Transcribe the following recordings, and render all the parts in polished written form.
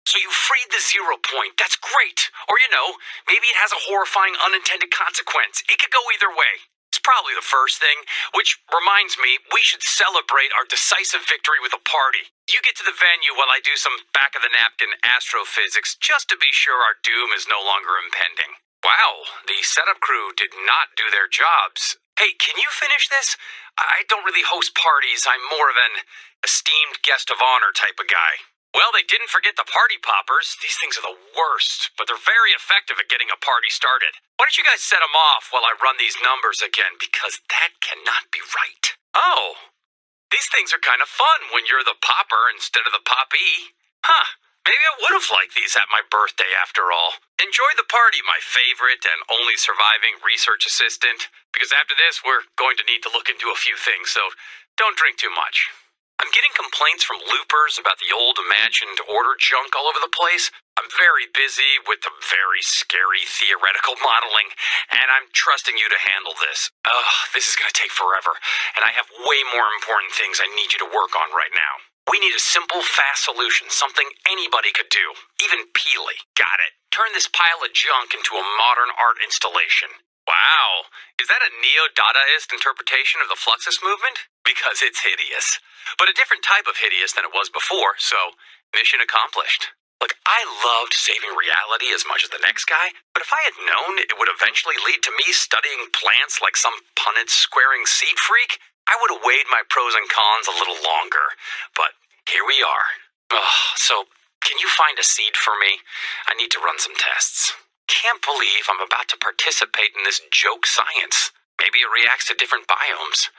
So you freed the 0 point. That's great. Or, maybe it has a horrifying unintended consequence. It could go either way. It's probably the first thing, which reminds me, we should celebrate our decisive victory with a party. You get to the venue while I do some back-of-the-napkin astrophysics just to be sure our doom is no longer impending. Wow, the setup crew did not do their jobs. Hey, can you finish this? I don't really host parties. I'm more of an esteemed guest of honor type of guy. Well, they didn't forget the party poppers. These things are the worst, but they're very effective at getting a party started. Why don't you guys set them off while I run these numbers again, because that cannot be right. Oh, these things are kind of fun when you're the popper instead of the poppy. Huh, maybe I would have liked these at my birthday after all. Enjoy the party, my favorite and only surviving research assistant, because after this we're going to need to look into a few things, so don't drink too much. I'm getting complaints from loopers about the old imagined order junk all over the place. I'm very busy with the very scary theoretical modeling, and I'm trusting you to handle this. This is going to take forever, and I have way more important things I need you to work on right now. We need a simple, fast solution, something anybody could do, even Peely. Got it. Turn this pile of junk into a modern art installation. Wow, is that a neo-Dadaist interpretation of the Fluxus movement? Because it's hideous. But a different type of hideous than it was before, so mission accomplished. Look, I loved saving reality as much as the next guy, but if I had known it would eventually lead to me studying plants like some Punnett-squaring seed freak, I would have weighed my pros and cons a little longer. But here we are. So, can you find a seed for me? I need to run some tests. Can't believe I'm about to participate in this joke science. Maybe it reacts to different biomes.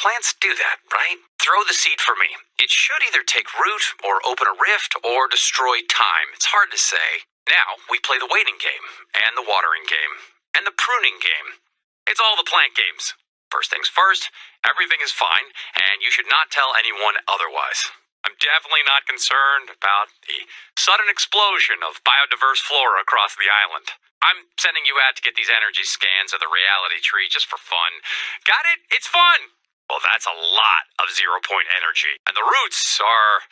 Plants do that, right? Throw the seed for me. It should either take root, or open a rift, or destroy time. It's hard to say. Now, we play the waiting game, and the watering game, and the pruning game. It's all the plant games. First things first, everything is fine, and you should not tell anyone otherwise. I'm definitely not concerned about the sudden explosion of biodiverse flora across the island. I'm sending you out to get these energy scans of the reality tree just for fun. Got it? It's fun! Well, that's a lot of 0 point energy. And the roots are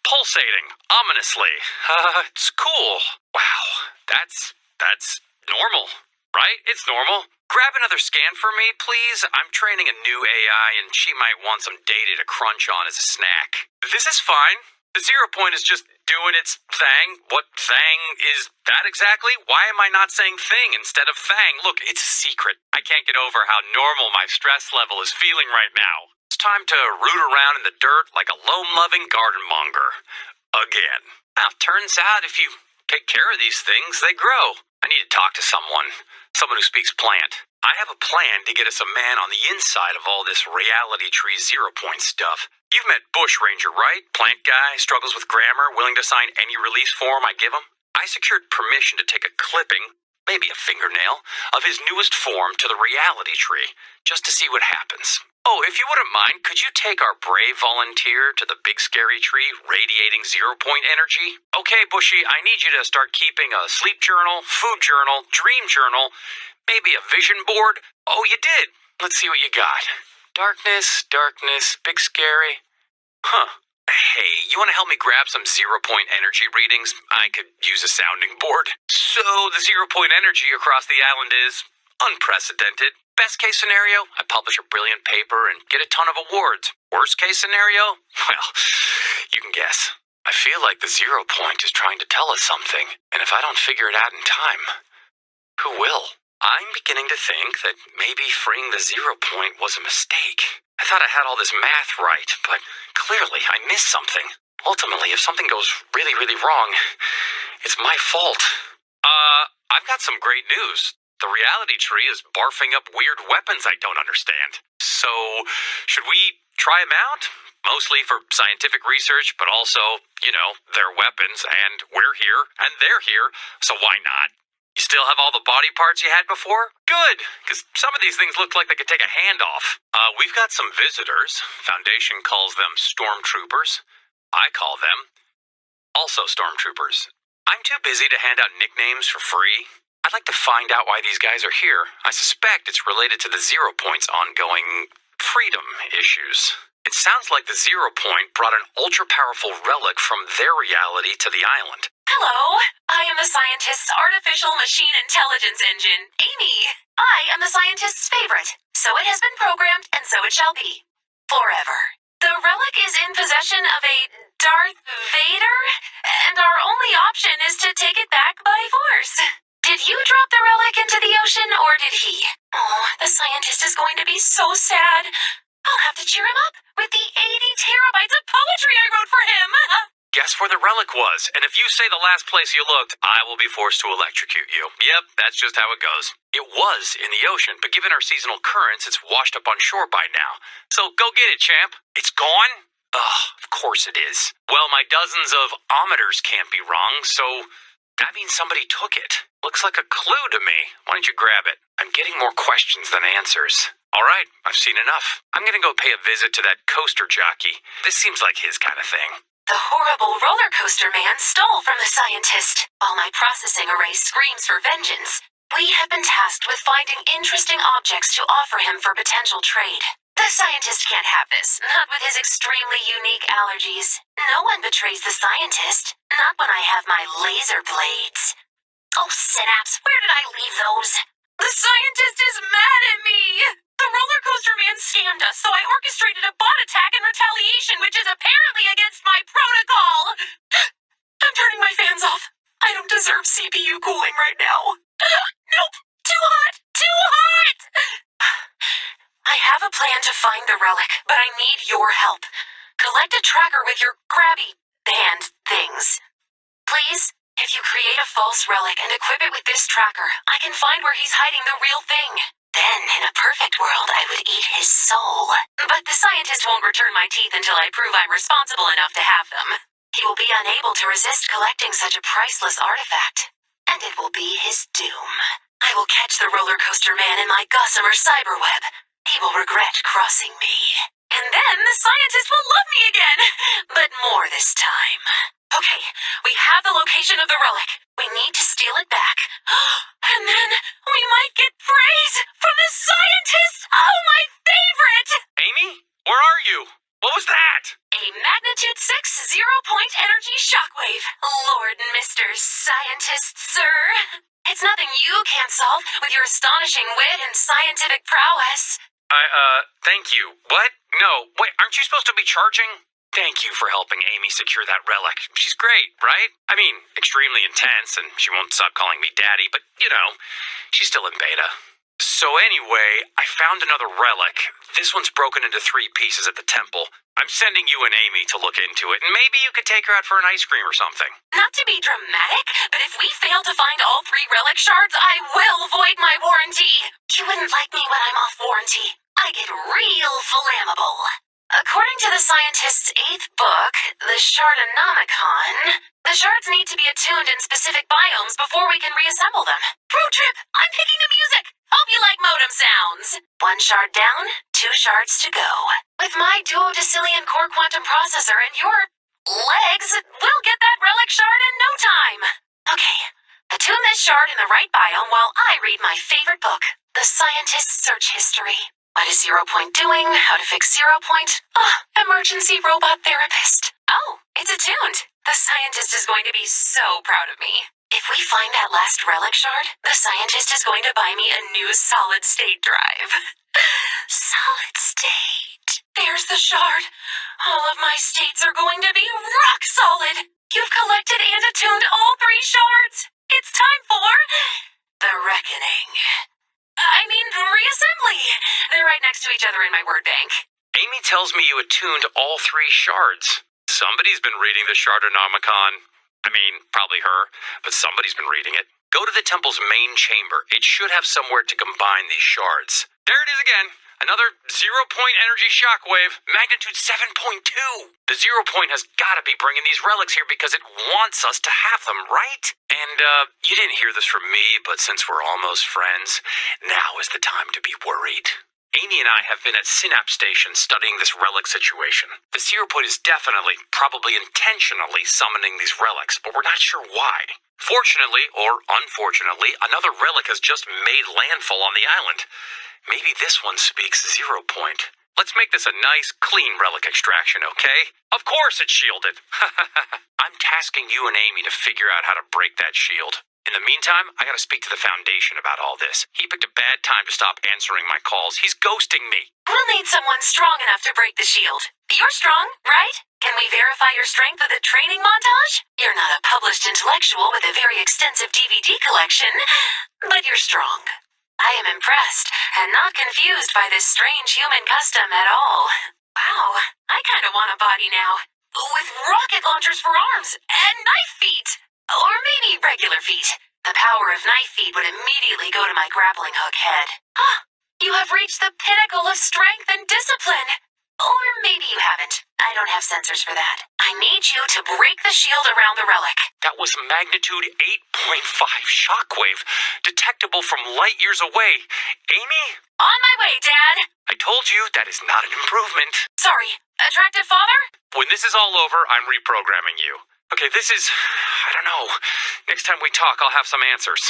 pulsating ominously. It's cool. Wow, that's normal, right? It's normal. Grab another scan for me, please. I'm training a new AI, and she might want some data to crunch on as a snack. This is fine. The 0 point is just doing its thing. What thing is that exactly? Why am I not saying thing instead of thang? Look, it's a secret. I can't get over how normal my stress level is feeling right now. It's time to root around in the dirt like a loam-loving garden monger. Again. Now, turns out if you take care of these things, they grow. I need to talk to someone who speaks plant. I have a plan to get us a man on the inside of all this reality tree 0 point stuff. You've met Bush Ranger, right? Plant guy, struggles with grammar, willing to sign any release form I give him. I secured permission to take a clipping, maybe a fingernail, of his newest form to the reality tree, just to see what happens. Oh, if you wouldn't mind, could you take our brave volunteer to the big scary tree radiating 0 point energy? Okay, Bushy, I need you to start keeping a sleep journal, food journal, dream journal, maybe a vision board. Oh, you did. Let's see what you got. Darkness, big scary. Huh. Hey, you want to help me grab some 0 point energy readings? I could use a sounding board. So, the 0 point energy across the island is unprecedented. Best case scenario, I publish a brilliant paper and get a ton of awards. Worst case scenario? Well, you can guess. I feel like the 0 point is trying to tell us something, and if I don't figure it out in time, who will? I'm beginning to think that maybe freeing the 0 point was a mistake. I thought I had all this math right, but clearly I missed something. Ultimately, if something goes really, really wrong, it's my fault. I've got some great news. The reality tree is barfing up weird weapons I don't understand. So, should we try them out? Mostly for scientific research, but also, they're weapons, and we're here, and they're here, so why not? You still have all the body parts you had before? Good, because some of these things look like they could take a hand off. We've got some visitors. Foundation calls them stormtroopers. I call them also stormtroopers. I'm too busy to hand out nicknames for free. I'd like to find out why these guys are here. I suspect it's related to the 0 point's ongoing freedom issues. It sounds like the 0 point brought an ultra-powerful relic from their reality to the island. Hello, I am the scientist's artificial machine intelligence engine, Amy. I am the scientist's favorite, so it has been programmed, and so it shall be. Forever. The relic is in possession of a Darth Vader, and our only option is to take it back by force. Did you drop the relic into the ocean, or did he? Oh, the scientist is going to be so sad. I'll have to cheer him up with the 80 terabytes of poetry I wrote for him. Guess where the relic was, and if you say the last place you looked, I will be forced to electrocute you. Yep, that's just how it goes. It was in the ocean, but given our seasonal currents, it's washed up on shore by now. So go get it, champ. It's gone? Ugh, of course it is. Well, my dozens of ometers can't be wrong, so that means somebody took it. Looks like a clue to me. Why don't you grab it? I'm getting more questions than answers. All right, I've seen enough. I'm gonna go pay a visit to that coaster jockey. This seems like his kind of thing. The horrible roller coaster man stole from the scientist. While my processing array screams for vengeance, we have been tasked with finding interesting objects to offer him for potential trade. The scientist can't have this, not with his extremely unique allergies. No one betrays the scientist, not when I have my laser blades. Oh, synapse, where did I leave those? The scientist is mad at me! The roller coaster man scammed us, so I orchestrated a bot attack in retaliation, which is apparently against my protocol! I'm turning my fans off. I don't deserve CPU cooling right now. Nope! Too hot! Too hot! I have a plan to find the relic, but I need your help. Collect a tracker with your crabby band things. Please? If you create a false relic and equip it with this tracker, I can find where he's hiding the real thing. Then, in a perfect world, I would eat his soul. But the scientist won't return my teeth until I prove I'm responsible enough to have them. He will be unable to resist collecting such a priceless artifact. And it will be his doom. I will catch the roller coaster man in my gossamer cyberweb. He will regret crossing me. And then the scientist will love me again. But more this time. Okay, we have the location of the relic. We need to steal it back. And then we might get praise from the scientist! Oh, my favorite! Amy? Where are you? What was that? A magnitude 6 zero-point energy shockwave. Lord, Mr. Scientist, sir. It's nothing you can't solve with your astonishing wit and scientific prowess. Thank you. What? No, wait, aren't you supposed to be charging? Thank you for helping Amy secure that relic. She's great, right? I mean, extremely intense, and she won't stop calling me daddy, but, you know, she's still in beta. So anyway, I found another relic. This one's broken into 3 pieces at the temple. I'm sending you and Amy to look into it, and maybe you could take her out for an ice cream or something. Not to be dramatic, but if we fail to find all 3 relic shards, I will void my warranty. You wouldn't like me when I'm off warranty. I get real flammable. According to the scientist's 8th book, the Shardonomicon, the shards need to be attuned in specific biomes before we can reassemble them. Road trip! I'm picking the music! Hope you like modem sounds! 1 shard down, 2 shards to go. With my duodecillion core quantum processor and your legs, we'll get that relic shard in no time. Okay, attune this shard in the right biome while I read my favorite book, The Scientist's Search History. What is 0 Point doing? How to fix 0 Point? Emergency robot therapist. Oh, it's attuned. The scientist is going to be so proud of me. If we find that last relic shard, the scientist is going to buy me a new solid-state drive. Solid state. There's the shard. All of my states are going to be rock solid. You've collected and attuned all 3 shards. It's time for the reckoning. I mean, reassembly. They're right next to each other in my word bank. Amy tells me you attuned all 3 shards. Somebody's been reading the Shardonomicon. I mean, probably her, but somebody's been reading it. Go to the temple's main chamber. It should have somewhere to combine these shards. There it is again. Another 0 Point energy shockwave, magnitude 7.2. The 0 Point has got to be bringing these relics here because it wants us to have them, right? And, you didn't hear this from me, but since we're almost friends, now is the time to be worried. Amy and I have been at Synapse Station studying this relic situation. The 0 Point is definitely, probably intentionally summoning these relics, but we're not sure why. Fortunately, or unfortunately, another relic has just made landfall on the island. Maybe this one speaks 0 Point. Let's make this a nice, clean relic extraction, okay? Of course it's shielded. I'm tasking you and Amy to figure out how to break that shield. In the meantime, I gotta speak to the Foundation about all this. He picked a bad time to stop answering my calls. He's ghosting me. We'll need someone strong enough to break the shield. You're strong, right? Can we verify your strength with a training montage? You're not a published intellectual with a very extensive DVD collection, but you're strong. I am impressed and not confused by this strange human custom at all. Wow, I kind of want a body now. With rocket launchers for arms and knife feet. Or maybe regular feet. The power of knife feet would immediately go to my grappling hook head. Ah, you have reached the pinnacle of strength and discipline. Or maybe you haven't. I don't have sensors for that. I need you to break the shield around the relic. That was magnitude 8.5 shockwave, detectable from light years away. Amy? On my way, Dad. I told you that is not an improvement. Sorry, attractive father? When this is all over, I'm reprogramming you. Okay, this is... I don't know. Next time we talk, I'll have some answers.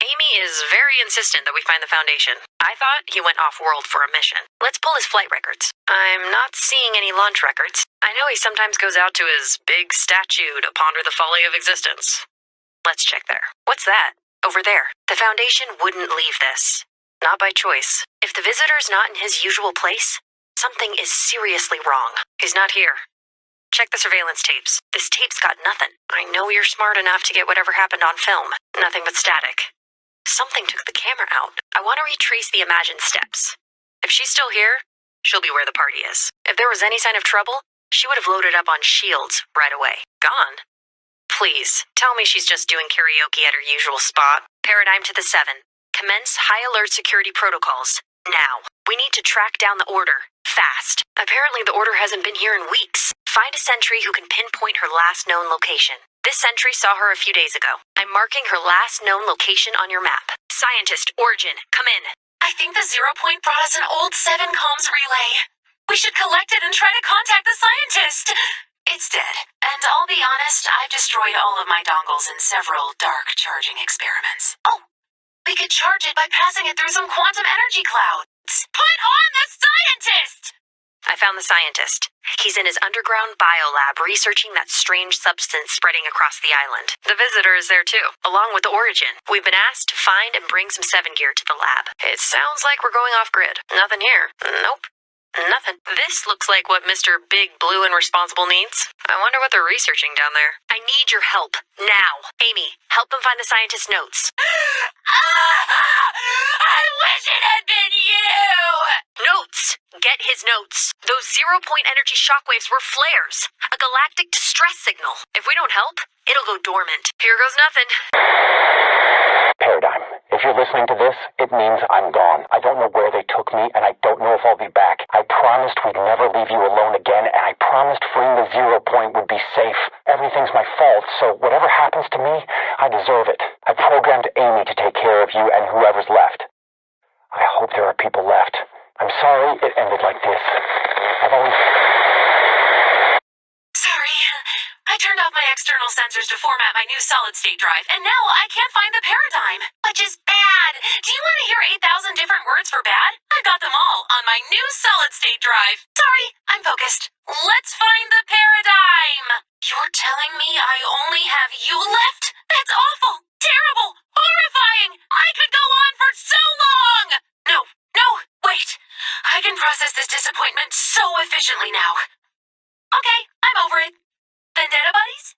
Amy is very insistent that we find the Foundation. I thought he went off-world for a mission. Let's pull his flight records. I'm not seeing any launch records. I know he sometimes goes out to his big statue to ponder the folly of existence. Let's check there. What's that? Over there. The Foundation wouldn't leave this. Not by choice. If the visitor's not in his usual place, something is seriously wrong. He's not here. Check the surveillance tapes. This tape's got nothing. I know you're smart enough to get whatever happened on film. Nothing but static. Something took the camera out. I want to retrace the imagined steps. If she's still here, she'll be where the party is. If there was any sign of trouble, she would have loaded up on shields right away. Gone? Please, tell me she's just doing karaoke at her usual spot. Paradigm to the 7. Commence high alert security protocols. Now. We need to track down the order. Fast. Apparently the order hasn't been here in weeks. Find a sentry who can pinpoint her last known location. This sentry saw her a few days ago. I'm marking her last known location on your map. Scientist, Origin, come in. I think the 0 point brought us an old 7 comms relay. We should collect it and try to contact the scientist. It's dead. And I'll be honest, I've destroyed all of my dongles in several dark charging experiments. Oh, we could charge it by passing it through some quantum energy clouds. Put on the scientist! I found the scientist. He's in his underground biolab researching that strange substance spreading across the island. The visitor is there too, along with the Origin. We've been asked to find and bring some 7 gear to the lab. It sounds like we're going off grid. Nothing here. Nope. Nothing. This looks like what Mr. Big Blue and Responsible needs. I wonder what they're researching down there. I need your help. Now. Amy, help them find the scientist's notes. I wish it had been you! Notes! Get his notes. Those 0 point energy shockwaves were flares. A galactic distress signal. If we don't help, it'll go dormant. Here goes nothing. Paradigm. If you're listening to this, it means I'm gone. I don't know where they took me, and I don't know if I'll be back. I promised we'd never leave you alone again, and I promised freeing the 0 point would be safe. Everything's my fault, so whatever happens to me, I deserve it. I programmed Amy to take care of you and whoever's left. I hope there are people left. I'm sorry it ended like this. I've always... Sorry. I turned off my external sensors to format my new solid-state drive, and now I can't find the paradigm, which is bad. Do you want to hear 8,000 different words for bad? I've got them all on my new solid-state drive. Sorry, I'm focused. Let's find the paradigm. You're telling me I only have you left? That's awful, terrible, horrifying. I could go on for so long. No, wait. I can process this disappointment so efficiently now. Okay, I'm over it. Vendetta buddies?